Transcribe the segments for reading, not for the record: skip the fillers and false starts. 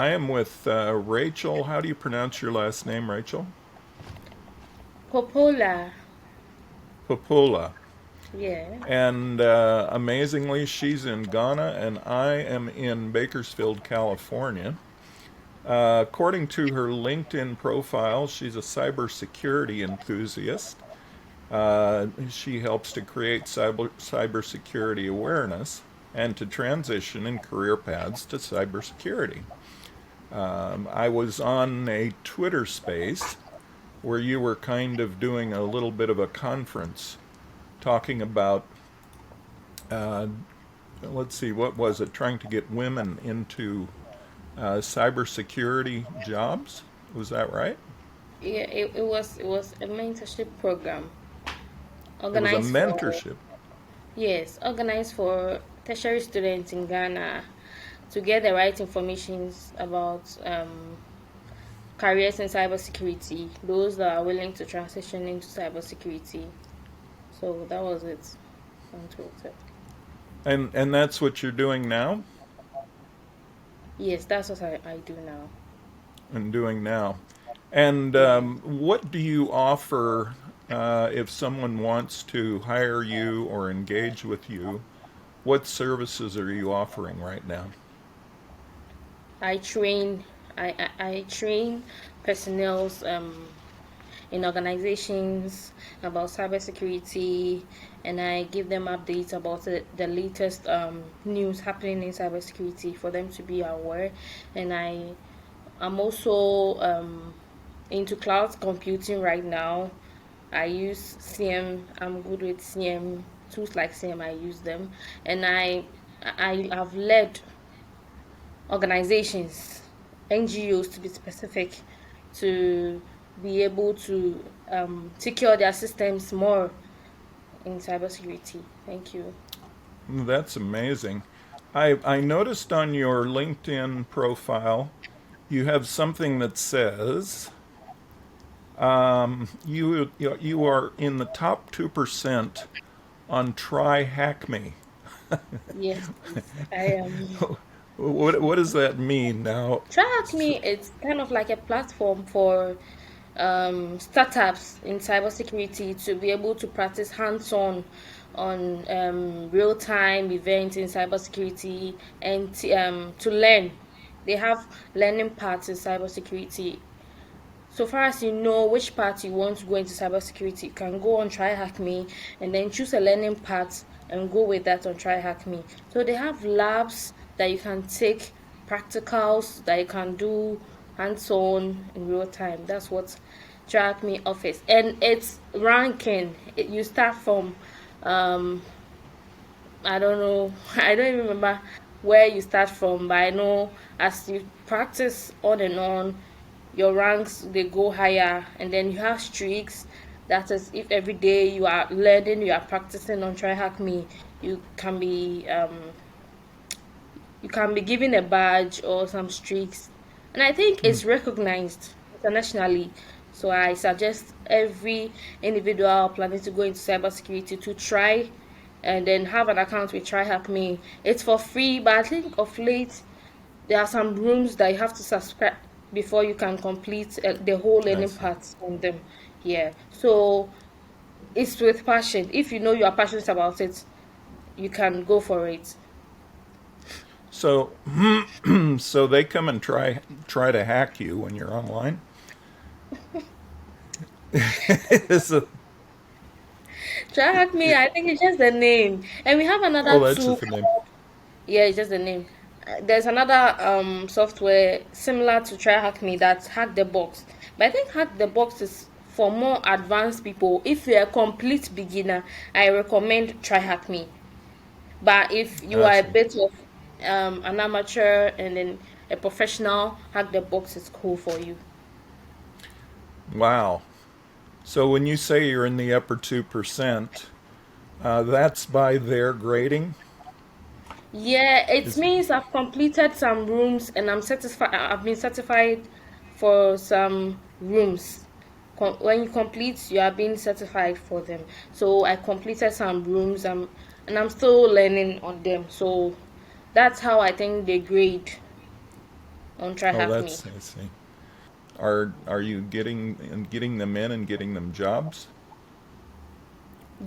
I am with Racheal. How do you pronounce your last name, Racheal? Popoola. Popoola. Yeah. And amazingly, she's in Ghana and I am in Bakersfield, California. According to her LinkedIn profile, she's a cybersecurity enthusiast. She helps to create cybersecurity awareness and to transition in career paths to cybersecurity. I was on a Twitter space where you were kind of doing a little bit of a conference talking about, uh, let's see, what was it? Trying to get women into cybersecurity jobs. Was that right? Yeah, it was a mentorship program It was a organized for mentorship. yes, organized for tertiary students in Ghana to get the right informations about careers in cybersecurity, those that are willing to transition into cybersecurity. So that was it on Twitter. And that's what you're doing now Yes, that's what I do now. and doing now. And Yeah. what do you offer if someone wants to hire you or engage with you? What services are you offering right now? I train I train personnels in organizations about cybersecurity, and I give them updates about the latest news happening in cybersecurity for them to be aware. And I'm also into cloud computing right now. I use CM. I'm good with CM tools like CM. I use them, and I have led organizations, NGOs to be specific, to be able to secure their systems more in cybersecurity. Thank you. That's amazing. I noticed on your LinkedIn profile you have something that says you are in the top 2% on Try Hack Me. Yes, please. I am. What does that mean now? TryHackMe, it's kind of like a platform for startups in cybersecurity to be able to practice hands-on on real-time events in cybersecurity and to learn. They have learning paths in cybersecurity. So far as you know which path you want to go into cybersecurity, you can go on Try Hack Me and then choose a learning path and go with that on Try Hack Me. So they have labs that you can take, practicals that you can do hands-on in real time. That's what Try Hack Me offers. And it's ranking. You start from I don't know. I don't even remember where you start from, but I know as you practice on and on, your ranks they go higher, and then you have streaks. That is, if every day you are learning, you are practicing on Try Hack Me, you can be given a badge or some streaks, and I think it's recognized internationally. So I suggest every individual planning to go into cybersecurity to try and then have an account with TryHackMe. It's for free, but I think of late there are some rooms that you have to subscribe before you can complete the whole I learning see. parts on them. Yeah, so it's with passion. If you know you are passionate about it, you can go for it. So, so they come and try to hack you when you're online. It's a, Try Hack Me, I think it's just the name. And we have oh, another that's tool just the name. called, yeah, it's just the name. There's another software similar to Try Hack Me that's Hack the Box. But I think Hack the Box is for more advanced people. If you're a complete beginner, I recommend Try Hack Me. But if you I are a see. bit of an amateur and then a professional, Hack the Box is cool for you. Wow. So when you say you're in the upper 2%, that's by their grading. Yeah, it Is means I've completed some rooms and I'm satisfied. I've been certified for some rooms. When you complete, you are being certified for them. So I completed some rooms, and I'm still learning on them. So that's how I think they grade. on Try Oh, Have Me. that's I see. Are you getting them in and getting them jobs,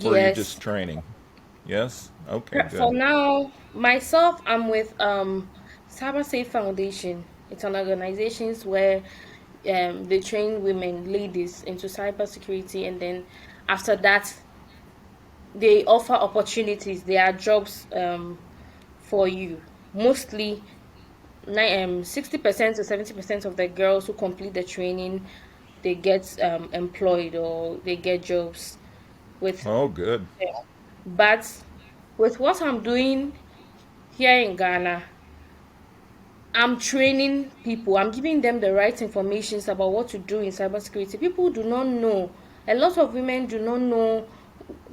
or are you just Yes. training? Yes. Okay, For good. now, myself, I'm with Cyber Safe Foundation. It's an organization where they train women, ladies into cybersecurity, and then after that, they offer opportunities. There are jobs for you. Mostly 60% to 70% of the girls who complete the training, they get employed or they get jobs with Oh, good. them. But with what I'm doing here in Ghana, I'm training people. I'm giving them the right information about what to do in cybersecurity. People do not know. A lot of women do not know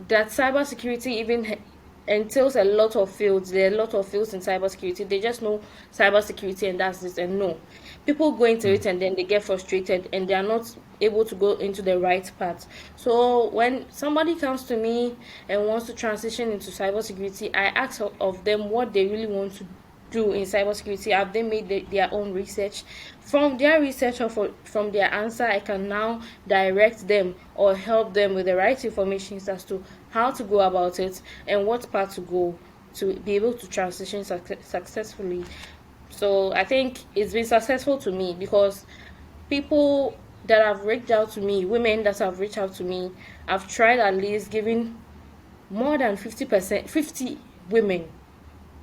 that cybersecurity even entails a lot of fields. There are a lot of fields in cybersecurity. They just know cybersecurity and that's it. And no, people go into Hmm. it and then they get frustrated and they are not able to go into the right path. So when somebody comes to me and wants to transition into cybersecurity, I ask of them what they really want to do in cybersecurity. Have they made their own research? From their research or from their answer, I can now direct them or help them with the right information as to how to go about it and what path to go to be able to transition successfully. So I think it's been successful to me because people that have reached out to me, women that have reached out to me, I've tried at least giving more than 50%, 50 women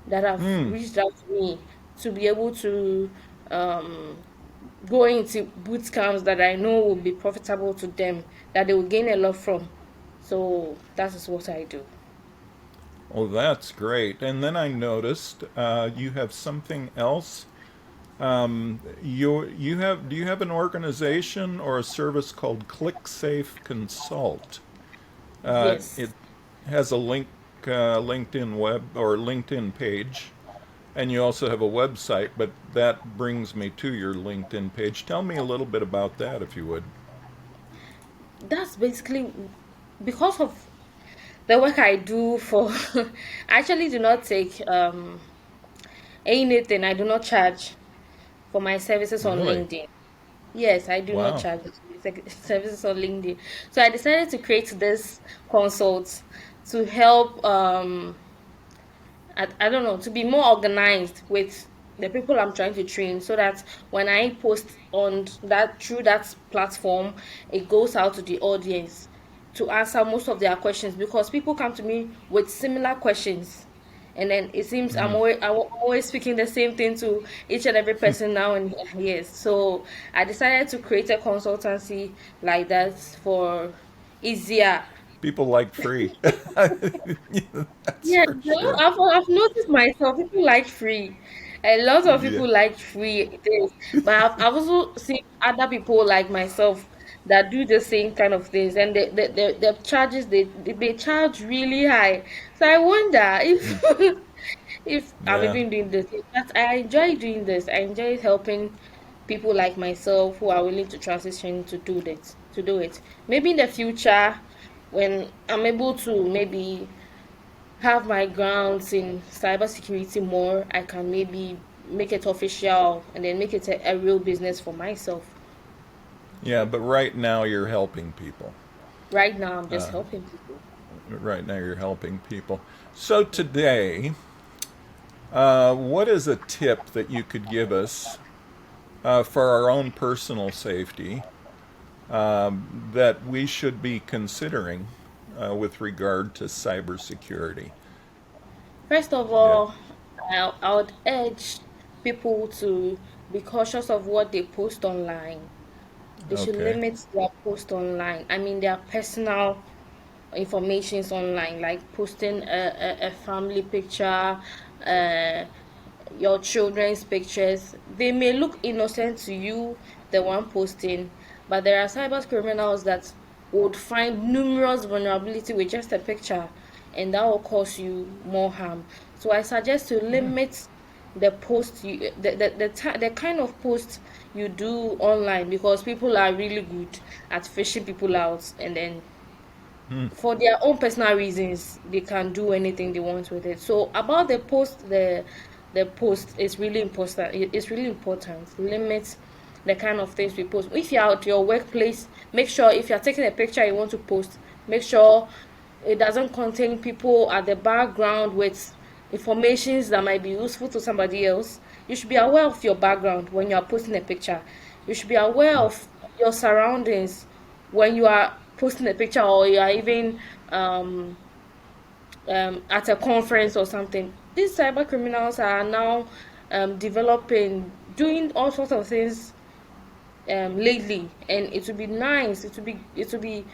that have Hmm. reached out to me to be able to um, go into boot camps that I know will be profitable to them, that they will gain a lot from. So that is what I do. Oh, that's great. And then I noticed you have something else. You have do you have an organization or a service called ClickSafe Consult? Yes. It has a LinkedIn web or LinkedIn page, and you also have a website. But that brings me to your LinkedIn page. Tell me a little bit about that, if you would. That's basically because of the work I do for I actually do not take anything. I do not charge for my services on Really? LinkedIn. Yes, I do not Wow. charge services on LinkedIn. So I decided to create this consult to help I don't know, to be more organized with the people I'm trying to train so that when I post on that through that platform, it goes out to the audience to answer most of their questions because people come to me with similar questions. And then it seems Hmm. I'm always speaking the same thing to each and every person now and yes. So I decided to create a consultancy like that for easier. People like free. That's Yeah, for sure. I've noticed myself. People like free. A lot of Yeah. people like free things, but I've also seen other people like myself that do the same kind of things, and the charges they charge really high. So I wonder Hmm. if if I'm Yeah. even doing this. But I enjoy doing this. I enjoy helping people like myself who are willing to transition to do this, to do it. Maybe in the future, when I'm able to maybe have my grounds in cybersecurity more, I can maybe make it official and then make it a real business for myself. Yeah, but right now you're helping people. Right now, I'm just helping people. Right now you're helping people. So today, what is a tip that you could give us for our own personal safety that we should be considering with regard to cybersecurity? First of Yeah. all, I would urge people to be cautious of what they post online. They should Okay. limit their post online. I mean, their personal informations online, like posting a family picture, uh, your children's pictures. They may look innocent to you, the one posting, but there are cyber criminals that would find numerous vulnerability with just a picture, and that will cause you more harm. So I suggest to Hmm. limit the post you the kind of post you do online because people are really good at fishing people out and then Hmm. for their own personal reasons they can do anything they want with it. So about the post, the post is really important. It's really important. Limit the kind of things we post. If you're at your workplace, make sure if you're taking a picture you want to post, make sure it doesn't contain people at the background with informations that might be useful to somebody else. You should be aware of your background when you are posting a picture. You should be aware of your surroundings when you are posting a picture, or you are even um, at a conference or something. These cyber criminals are now developing, doing all sorts of things lately, and it would be nice. It would be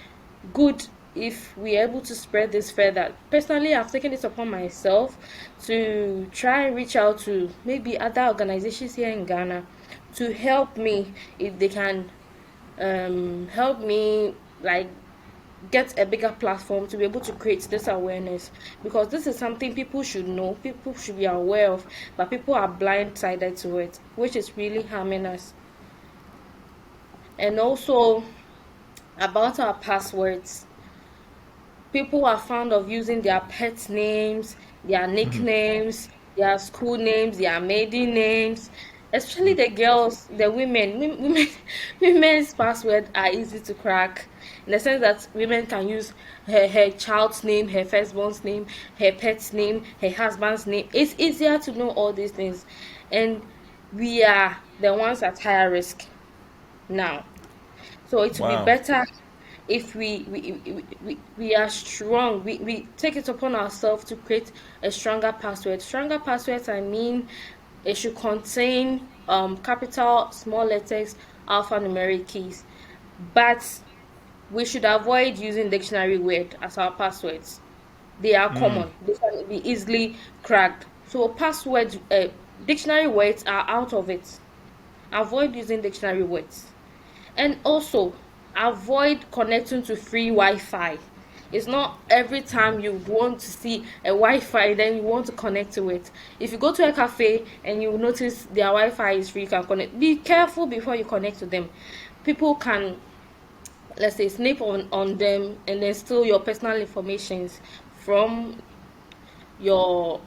good if we are able to spread this further. Personally, I've taken it upon myself to try and reach out to maybe other organizations here in Ghana to help me if they can help me like get a bigger platform to be able to create this awareness, because this is something people should know, people should be aware of, but people are blindsided to it, which is really harming us. And also about our passwords, people are fond of using their pet names, their nicknames, their school names, their maiden names. Especially the girls, the women. Women's passwords are easy to crack in the sense that women can use her child's name, her firstborn's name, her pet's name, her husband's name. It's easier to know all these things, and we are the ones at higher risk now. So it would be Wow. better if we are strong. We take it upon ourselves to create a stronger password. Stronger passwords, I mean, it should contain capital, small letters, alphanumeric keys. But we should avoid using dictionary word as our passwords. They are Mm. common. They can be easily cracked. So password dictionary words are out of it. Avoid using dictionary words. And also, avoid connecting to free Wi-Fi. It's not every time you want to see a Wi-Fi, then you want to connect to it. If you go to a cafe and you notice their Wi-Fi is free, you can connect. Be careful before you connect to them. People can, let's say, snip on them and then steal your personal informations from your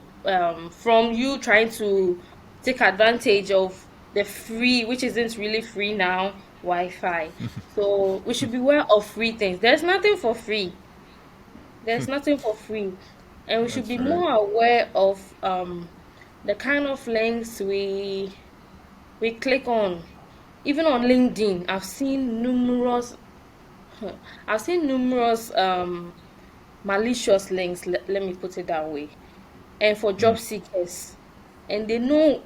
from you trying to take advantage of the free, which isn't really free now, Wi-Fi. So we should beware of free things. There's nothing for free. There's nothing for free. And we should be That's right. more aware of the kind of links we click on. Even on LinkedIn, I've seen numerous malicious links, let me put it that way, and for job seekers. And they know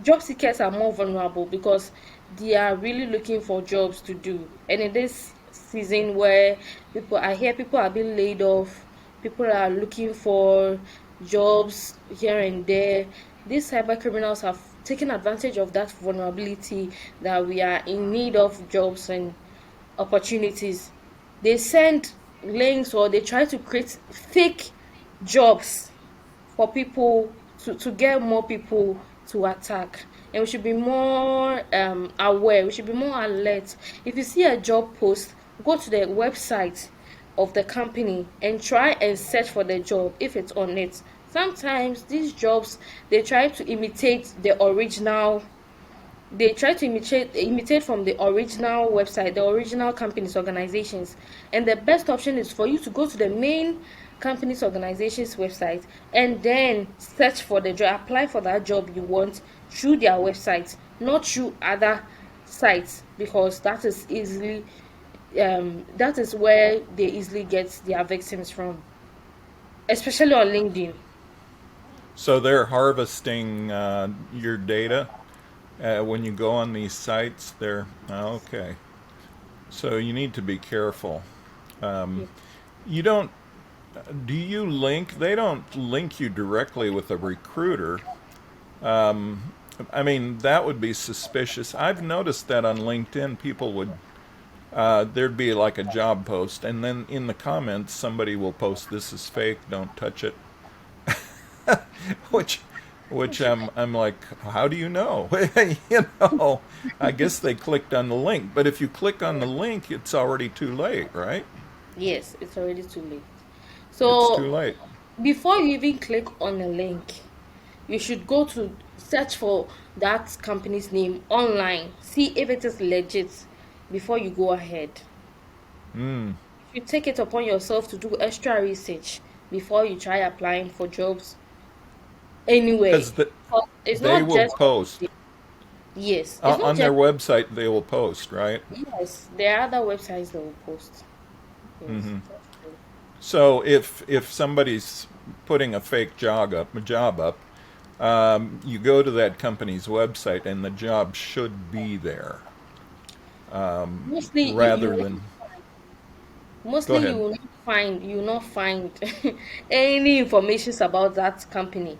job seekers are more vulnerable because they are really looking for jobs to do. And in this season where I hear people are being laid off, people are looking for jobs here and there. These cyber criminals have taken advantage of that vulnerability, that we are in need of jobs and opportunities. They send links or they try to create fake jobs for people to get more people to attack. And we should be more aware, we should be more alert. If you see a job post, go to the website of the company and try and search for the job if it's on it. Sometimes these jobs, they try to imitate the original, they try to imitate from the original website, the original company's organizations. And the best option is for you to go to the main company's organization's website and then search for the job, apply for that job you want through their website, not through other sites, because that is where they easily get their victims from, especially on LinkedIn. So they're harvesting your data when you go on these sites. They're okay. So you need to be careful. Yeah. You don't. Do you link? They don't link you directly with a recruiter. I mean, that would be suspicious. I've noticed that on LinkedIn, people would there'd be like a job post, and then in the comments, somebody will post, "This is fake. Don't touch it." which I'm like, how do you know? You know, I guess they clicked on the link, but if you click on the link, it's already too late, right? Yes, it's already too late. It's too So late. before you even click on a link, you should go to search for that company's name online, see if it is legit before you go ahead. Mm. You take it upon yourself to do extra research before you try applying for jobs anyway. Because But it's they not will just post yes, it's not on their just website. They will post, right? yes. There are other websites that will post. Yes, Hmm. that's true. So if somebody's putting a fake job up, you go to that company's website and the job should be there, Mostly rather than. Go mostly ahead. you will not find any information about that company.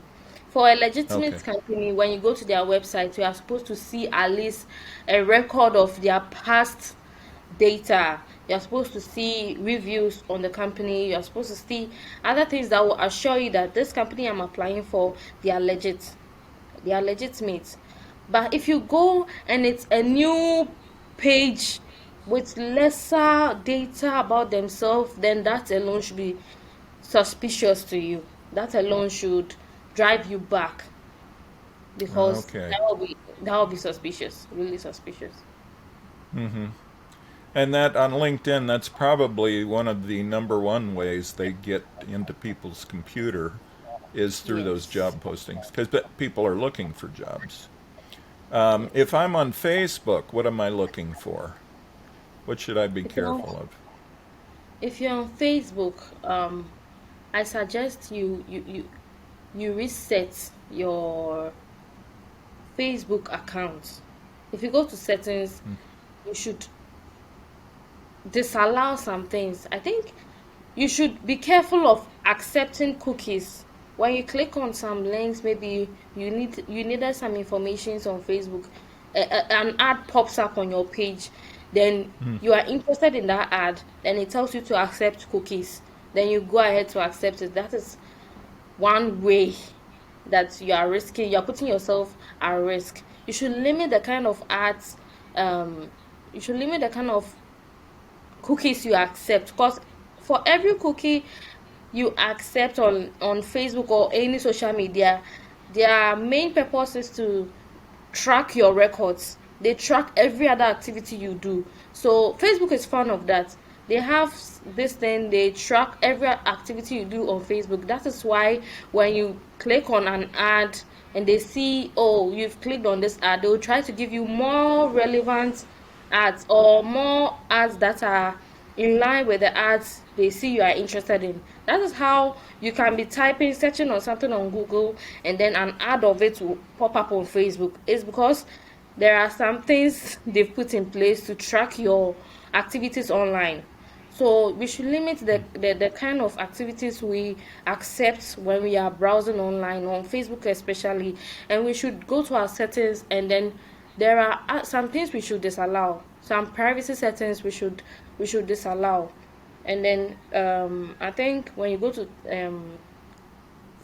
For a Okay. legitimate company, when you go to their website, you are supposed to see at least a record of their past data. You're supposed to see reviews on the company. You're supposed to see other things that will assure you that this company I'm applying for, they are legit. They are legitimate. But if you go and it's a new page with lesser data about themselves, then that alone should be suspicious to you. That alone should drive you back because Okay. that will be suspicious, really suspicious. And that on LinkedIn, that's probably one of the number one ways they get into people's computer is through those Yes. job postings because people are looking for jobs. If Yes. I'm on Facebook, what am I looking for? What should I be If you're careful of? if you're on Facebook, I suggest you reset your Facebook account. If you go to settings, you should disallow some things. I think you should be careful of accepting cookies. When you click on some links, maybe you needed some information on Facebook, an ad pops up on your page, then you are interested in that ad, then it tells you to accept cookies. Then you go ahead to accept it. That is one way that you're putting yourself at risk. You should limit the kind of ads, you should limit the kind of cookies you accept because for every cookie you accept on Facebook or any social media, their main purpose is to track your records. They track every other activity you do. So Facebook is fan of that. They have this thing, they track every activity you do on Facebook. That is why when you click on an ad and they see, oh, you've clicked on this ad, they'll try to give you more relevant ads or more ads that are in line with the ads they see you are interested in. That is how you can be typing, searching on something on Google, and then an ad of it will pop up on Facebook. It's because there are some things they've put in place to track your activities online. So we should limit the kind of activities we accept when we are browsing online, on Facebook especially, and we should go to our settings and then there are some things we should disallow, some privacy settings we should disallow. And then I think when you go to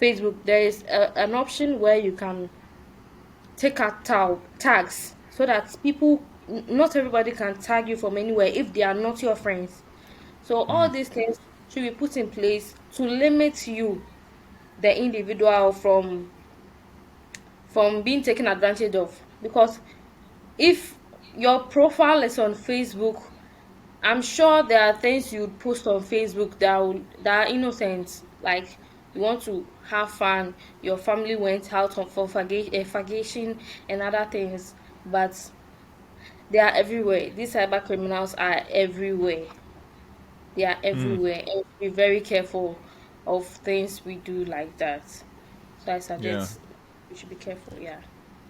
Facebook, there is an option where you can take out tags so that not everybody can tag you from anywhere if they are not your friends. So all these things should be put in place to limit you, the individual, from being taken advantage of. Because if your profile is on Facebook, I'm sure there are things you'd post on Facebook that are innocent, like you want to have fun, your family went out for vacation and other things, but they are everywhere. These cyber criminals are everywhere. They are Mm. everywhere, and be very careful of things we do like that. So I Yeah. suggest we should be careful. Yeah.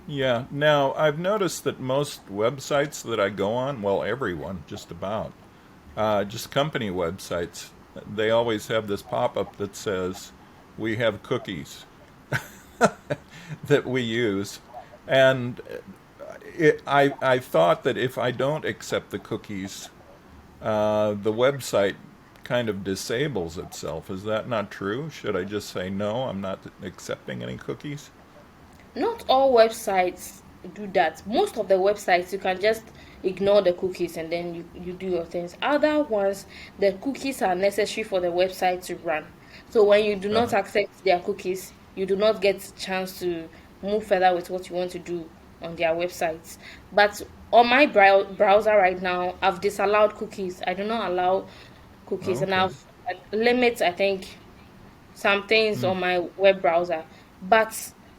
Yeah. Now, I've noticed that most websites that I go on, well, everyone, just about, just company websites, they always have this pop up that says, we have cookies that we use. And I thought that if I don't accept the cookies, the website kind of disables itself. Is that not true? Should I just say, no, I'm not accepting any cookies? Not all websites do that. Most of the websites you can just ignore the cookies and then you do your things. Other ones, the cookies are necessary for the website to run. So when you do not Uh-huh. accept their cookies, you do not get a chance to move further with what you want to do on their websites. But on my browser right now, I've disallowed cookies. I do not allow cookies, and Okay. I've limit, I think, some things Hmm. on my web browser. But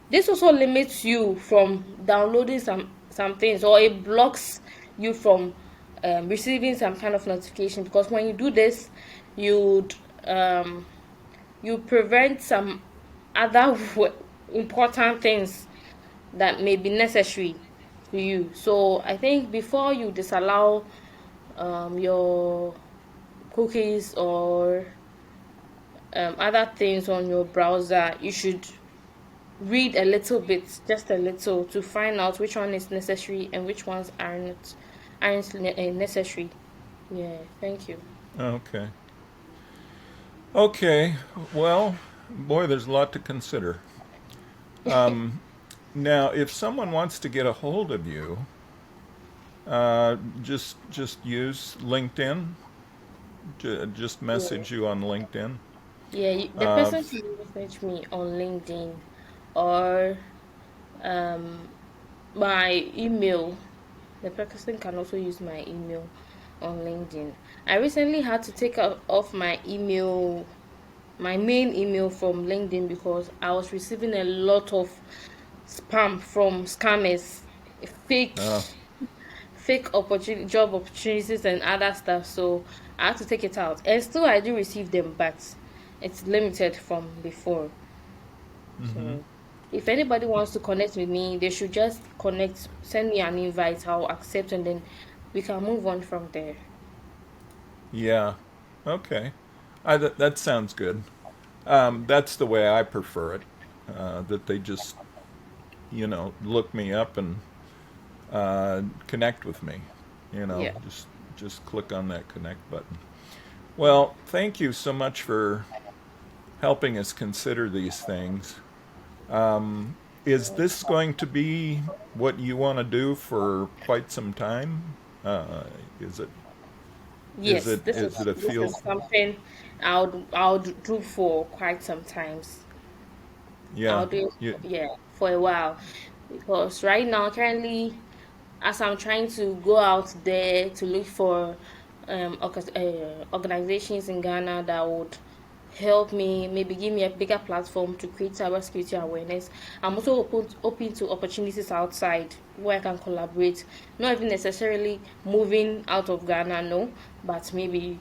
this also limits you from downloading some things, or it blocks you from receiving some kind of notification, because when you do this, you'd um, you prevent some other important things that may be necessary to you. So I think before you disallow your cookies or other things on your browser, you should read a little bit, just a little, to find out which one is necessary and which ones aren't necessary. Yeah, thank you. Okay. Okay. Well, boy, there's a lot to consider. Now, if someone wants to get a hold of you, just use LinkedIn. Just Yeah, message you on LinkedIn. yeah. The Uh, person can message me on LinkedIn or um my email. The person can also use my email on LinkedIn. I recently had to take off my main email from LinkedIn because I was receiving a lot of spam from scammers, fake uh, job opportunities and other stuff. So I had to take it out. And still I do receive them, but it's limited from before. hmm. So if anybody wants to connect with me, they should just connect, send me an invite, I'll accept, and then we can move on from there. Yeah. Okay. That sounds good. That's the way I prefer it. That they just, look me up and connect with me. Yeah. Just click on that connect button. Well, thank you so much for helping us consider these things. Is this going to be what you want to do for quite some time? Is it is Yes, it is it a this is field? something I'll do for quite some times. Yeah. I'll do it, You, yeah, for a while, because right now, currently, as I'm trying to go out there to look for organizations in Ghana that would help me, maybe give me a bigger platform to create cybersecurity awareness. I'm also open to opportunities outside where I can collaborate, not even necessarily moving out of Ghana, no, but maybe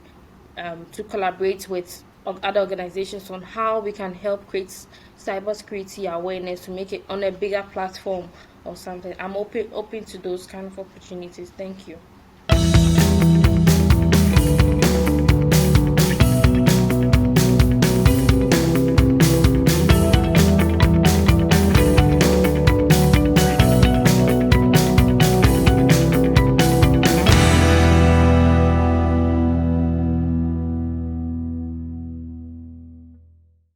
to collaborate with other organizations on how we can help create cybersecurity awareness to make it on a bigger platform or something. I'm open to those kind of opportunities. Thank you.